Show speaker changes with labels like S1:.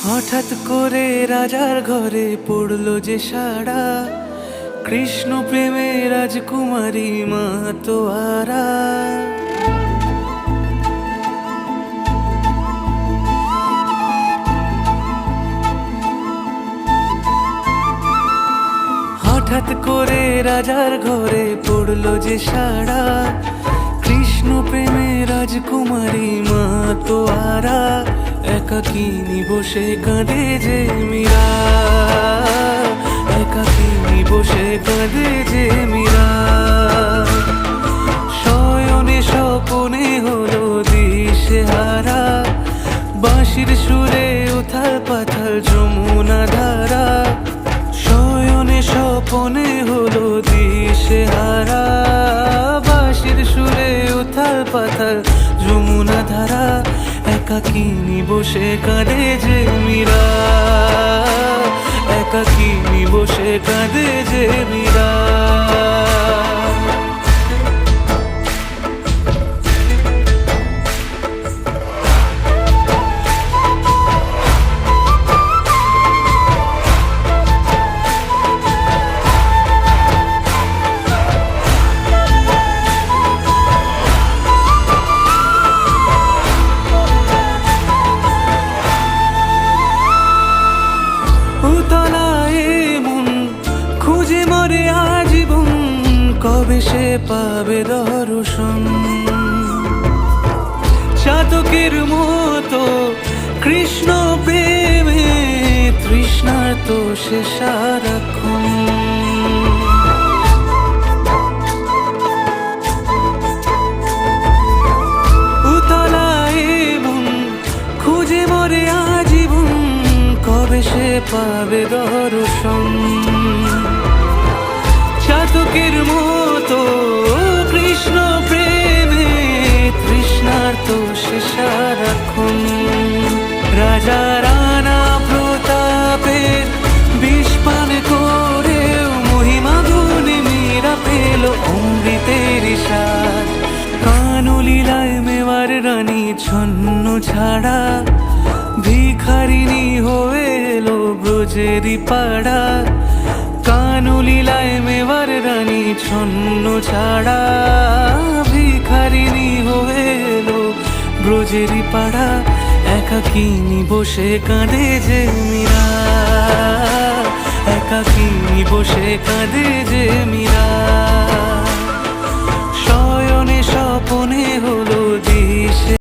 S1: হঠাৎ করে রাজার ঘরে পড়লো যে সাড়া, কৃষ্ণ প্রেমে রাজকুমারী মাতোয়ারা। হঠাৎ করে রাজার ঘরে পড়লো যে সাড়া, কৃষ্ণ প্রেমে রাজকুমারী মাতোয়ারা। একাকিনী বসে কাঁদে যে মীরা, একাকিনী বসে কাঁদে যে মীরা। শয়নে স্বপনে হলো দিশেহারা, বাঁশির সুরে উথাল পাথাল যমুনা ধারা। শয়নে স্বপনে হলো দিশেহারা, বাঁশির সুরে উথাল পাথাল যমুনা ধারা। একাকিনী বসে কাঁদে যে মীরা, একাকিনী বসে কাঁদে যে মীরা। খুঁজে মরে আজীবন, কবে সে পাবে দর্শন। চাতকের মতো কৃষ্ণ প্রেমে তৃষ্ণার্ত সে সারাক্ষণ। উতলায় মন খুঁজে মরে আজীবন, কবে সে পাবে দর্শন। চাতকের মতো কৃষ্ণ প্রেমে তৃষ্ণার্ত সে সারাক্ষণ। রাজা রানা প্রতাপের বিষ পান করেও মহিমা গুণে মীরা পেল অমৃতের স্বাদ। কানলীলায় মেওয়ার রানী ছন্ন ছাড়া, ভিখারিনী হয়ে এলো ব্রজেরই পাড়া। কানলীলায় মেওয়ার রানী ছন্ন ছাড়া, ভিখারিনী হয়ে এলো ব্রজেরই পাড়া। একাকিনী বসে কাঁদে যে মীরা, একাকিনী বসে কাঁদে যে মীরা। শয়নে স্বপনে হলো দিশে